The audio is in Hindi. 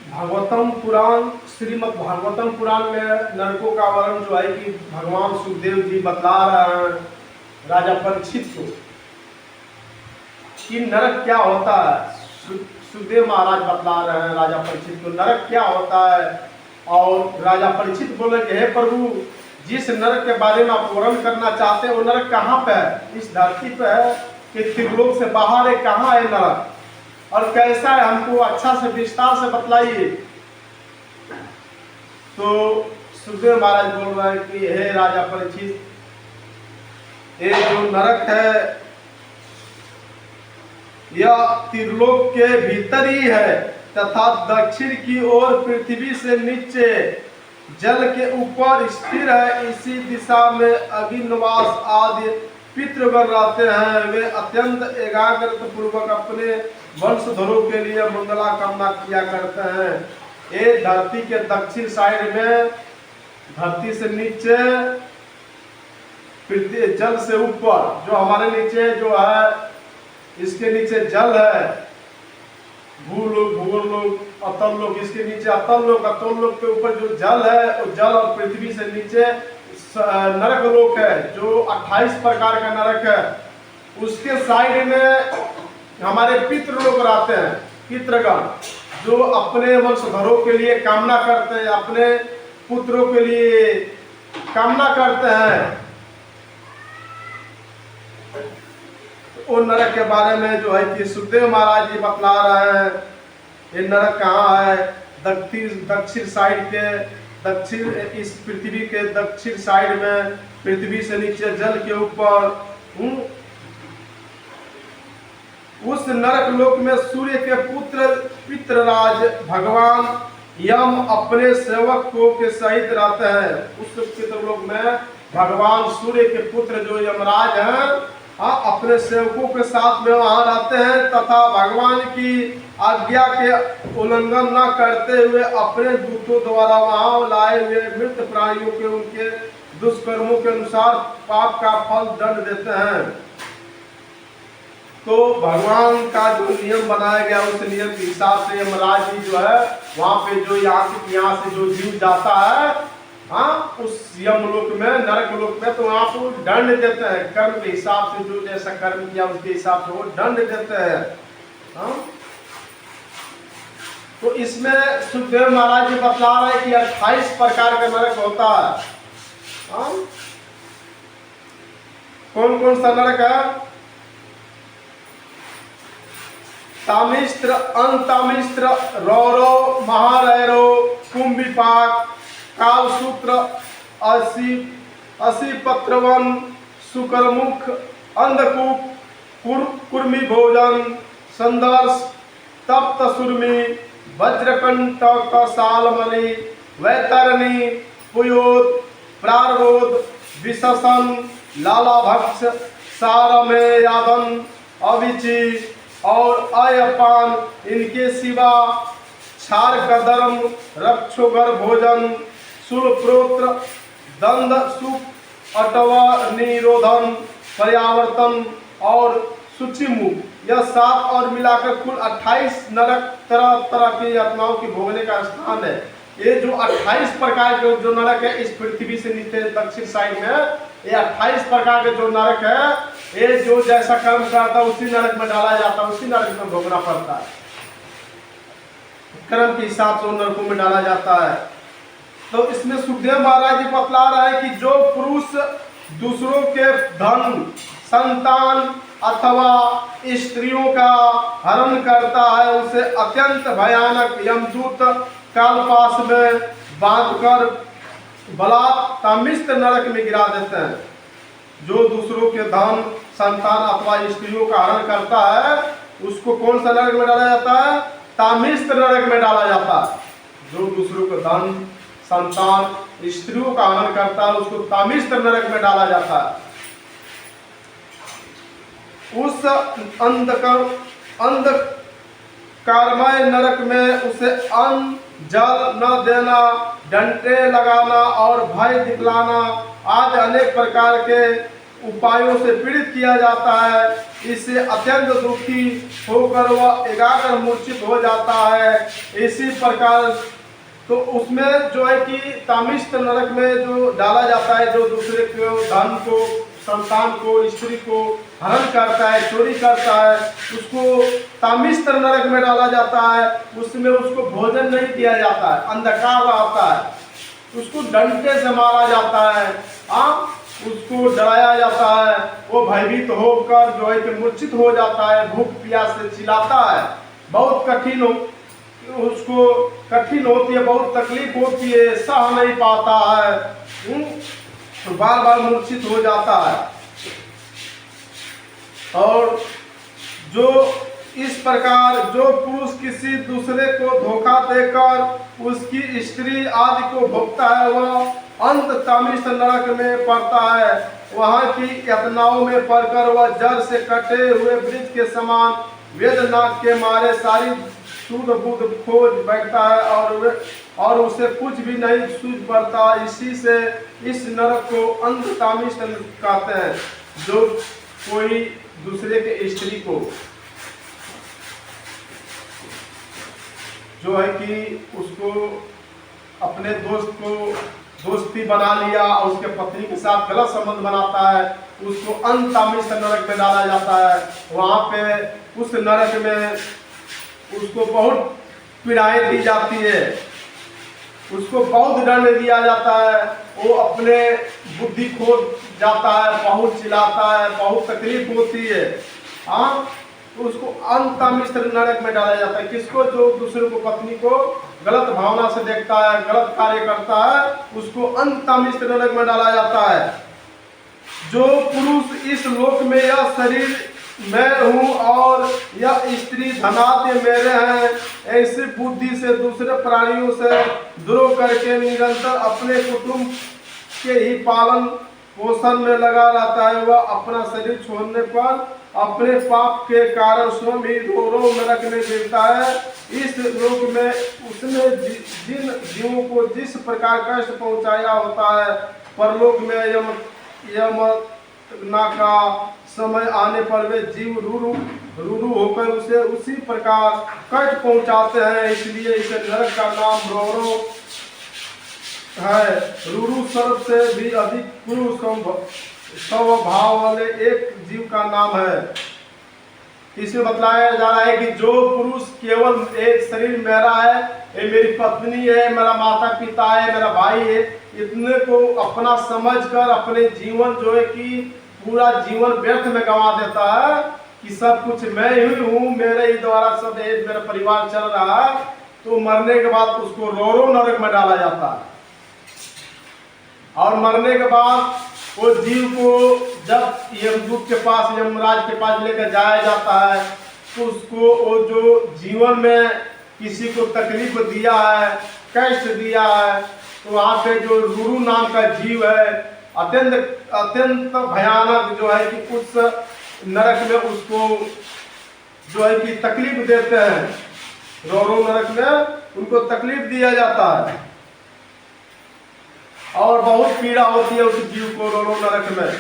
भागवतम पुराण, श्रीमद् भागवतम पुराण में नरकों का वर्णन जो है कि भगवान सुखदेव जी बतला रहे हैं राजा परीक्षित को कि नरक क्या होता है। सुखदेव महाराज बतला रहे हैं राजा परीक्षित को नरक क्या होता है। और राजा परीक्षित बोले कि हे प्रभु, जिस नरक के बारे में आप वर्णन करना चाहते हैं वो नरक कहाँ पे है? इस धरती पे है कि त्रिलोक से बाहर है? कहाँ है नरक और कैसा है? हमको अच्छा से विस्तार से बतलाइए। तो सुखदेव महाराज बोल रहे हैं कि हे राजा परीक्षित, ये जो नरक है यह त्रिलोक के भीतर ही है तथा दक्षिण की ओर पृथ्वी से नीचे जल के ऊपर स्थिर है। इसी दिशा में अग्निवास आदि पितृगण रहते हैं। वे अत्यंत एकाग्रता पूर्वक अपने वंशधरों के लिए मंगला कामना किया करते हैं। ये धरती के दक्षिण साइड में, धरती से नीचे, पृथ्वी जल से ऊपर, जो हमारे नीचे जो है इसके नीचे जल है, भूलोक, भूगोलोक, अतल लोक, इसके नीचे अतल लोक, अतल लोक के ऊपर जो जल है, वो जल और पृथ्वी से नीचे नरक लोक है जो 28 प्रकार का नरक है। उसके साइड में हमारे पितृ लोग रहते हैं, पितृगण, जो अपने वंशधरों के लिए कामना करते हैं, अपने पुत्रों के लिए कामना करते हैं। वो नरक के बारे में जो है कि सुखदेव महाराज जी बतला रहे हैं। ये नरक कहाँ है? दक्षिण साइड के, दक्षिण, इस पृथ्वी के दक्षिण साइड में, पृथ्वी से नीचे जल के ऊपर। उस नरक लोक में सूर्य के पुत्र पितृराज भगवान यम अपने सेवक को के सहित रहते हैं। उस पितृलोक में भगवान सूर्य के पुत्र जो यमराज हैं, अपने सेवकों के साथ में वहां रहते हैं तथा भगवान की आज्ञा के उल्लंघन न करते हुए अपने दूतों द्वारा वहां लाए हुए मृत प्राणियों के उनके दुष्कर्मों के अनुसार पाप का फल दंड देते हैं। तो भगवान का जो नियम बनाया गया उस नियम के हिसाब से यमराज जी जो है वहां पे जो यहाँ से जो जीव जाता है उस यमलोक में, नरक लोक में, तो वहां को दंड देते हैं कर्म के हिसाब से। जो जैसा कर्म किया उसके हिसाब से वो दंड देते हैं। तो इसमें सुखदेव महाराज जी बतला रहे हैं कि 28 प्रकार का नरक होता है। कौन कौन सा नरक है? तामिस्त्र, अंतामिस्त्र, रौरव, महारैरो, कुंभिपाक, कालसूत्र, असी पत्रवन, शुक्रमुख, अंधकूप, कुर्मी भोजन, संदर्श, तप्त सुरमी, वज्रकंटक, सालमणि, वैतरणी, पुयोत, प्रारोध, विशसन, लालाभक्ष, सारमेयादन, अविची और अयपान, इनके सिवा क्षार कदर्म, रक्षोगर भोजन, शूलप्रोत्र, दंड सुख, अटवा निरोधन, पर्यावर्तन और सूचिमुख, यह 7 और मिलाकर कुल 28 नरक तरह तरह की यातनाओं की भोगने का स्थान है। ये जो 28 प्रकार के जो नरक है इस पृथ्वी से नीचे दक्षिण साइड में, ये 28 प्रकार के जो नरक है, ये जो जैसा कर्म करता है उसी नरक में डाला जाता है, उसी नरक में भोगना पड़ता है। कर्म के हिसाब से उन नरकों में डाला जाता है। तो इसमें सुखदेव महाराज जी बतला रहे हैं कि जो पुरुष दूसरों के धन, संतान अथवा स्त्रियों का हरण करता है उसे अत्यंत भयानक यमदूत कालपाश में बांधकर बलात् तामिस्त्र नरक में गिरा देते हैं। जो दूसरों के धन, संतान अथवा स्त्रियों का हरण करता है उसको कौन सा नरक में डाला जाता है? तामिस्त्र नरक में डाला जाता है। जो दूसरों के धन, संतान, स्त्रियों का हनन करता है उसको तामिस्त्र नरक में डाला जाता है। उस अंधकारमय नरक में उसे अन्न, जल न देना, डंडे लगाना और भय दिखलाना आदि अनेक प्रकार के उपायों से पीड़ित किया जाता है। इससे अत्यंत दुखी होकर वह एकाग्र मूर्छित हो जाता है। इसी प्रकार तो उसमें जो है कि तामिष्ट नरक में जो डाला जाता है, जो दूसरे को धन को, संतान को, स्त्री को हरण करता है, चोरी करता है, उसको तामिष्ट नरक में डाला जाता है। उसमें उसको भोजन नहीं दिया जाता है, अंधकार रहता है, उसको डंडे से मारा जाता है, उसको डराया जाता है। वो भयभीत होकर जो है कि मूर्छित हो जाता है, भूख प्यास से चिल्लाता है, बहुत कठिन उसको कठिन होती है, बहुत तकलीफ होती है, सह नहीं पाता है, तो बार बार मूर्छित हो जाता है। और जो इस प्रकार जो पुरुष किसी दूसरे को धोखा देकर उसकी स्त्री आदि को भोगता है, वह अंत तामिष्ट नरक में पड़ता है। वहाँ की यातनाओं में पड़कर वह जड़ से कटे हुए वृक्ष के समान वेदना के मारे सारी शुद्ध बुद्ध खोज बैठता है और उसे कुछ भी नहीं सूझ पड़ता। इसी से इस नरक को अंत तामिष्ट कहते हैं। जो कोई दूसरे के स्त्री को जो है कि उसको अपने दोस्त को दोस्ती बना लिया और उसके पत्नी के साथ गलत संबंध बनाता है, उसको अंत तामिष्ट नरक में डाला जाता है। वहाँ पे उस नरक में उसको बहुत पीड़ाएं दी जाती है, उसको बहुत दंड दिया जाता है, वो अपने बुद्धि खो जाता है, बहुत चिल्लाता है, बहुत तकलीफ होती है। तो उसको अंत तामिष्ट नरक में डाला जाता है। किसको? जो दूसरे को, पत्नी को गलत भावना से देखता है, गलत कार्य करता है, उसको अंत तामिष्ट नरक में डाला जाता है। जो पुरुष इस लोक में यह शरीर मैं हूँ और यह स्त्री धनात्य मेरे हैं, ऐसी बुद्धि से दूसरे प्राणियों से द्रोह करके निरंतर अपने कुटुंब के ही पालन पोषण में लगा रहता है, वह अपना शरीर छोड़ने पर अपने पाप के कारण स्वयं ही रो नरक में गिरता है। इस लोक में उसने जिन जीवों को जिस प्रकार कष्ट पहुंचाया होता है, परलोक में यमना का समय आने पर वे जीव रूरू होकर उसे उसी प्रकार कष्ट पहुंचाते हैं। इसलिए इसे नरक का नाम रोरो है। रूरू सर्प से भी अधिक क्रूर स्वभाव वाले एक जीव का नाम है। इसमें बतलाया जा रहा है कि जो पुरुष केवल एक शरीर मेरा है, ये मेरी पत्नी है, मेरा माता पिता है, मेरा भाई है, इतने को अपना समझकर अपने जीवन जो है कि पूरा जीवन व्यर्थ में गंवा देता है कि सब कुछ मैं ही हूँ, मेरे ही द्वारा सब मेरा परिवार चल रहा है, तो मरने के बाद उसको रोरो नरक में डाला जाता है। और मरने के बाद वो जीव को जब यमदूत के पास, यमराज के पास लेकर जाया जाता है, तो उसको वो जो जीवन में किसी को तकलीफ दिया है, कष्ट दिया है, तो वहाँ पे जो रूरू नाम का जीव है, अत्यंत भयानक जो है कि उस नरक में उसको जो है कि तकलीफ देते हैं। रोरो नरक में उनको तकलीफ दिया जाता है और बहुत पीड़ा होती है उस जीव को रोरो नरक में।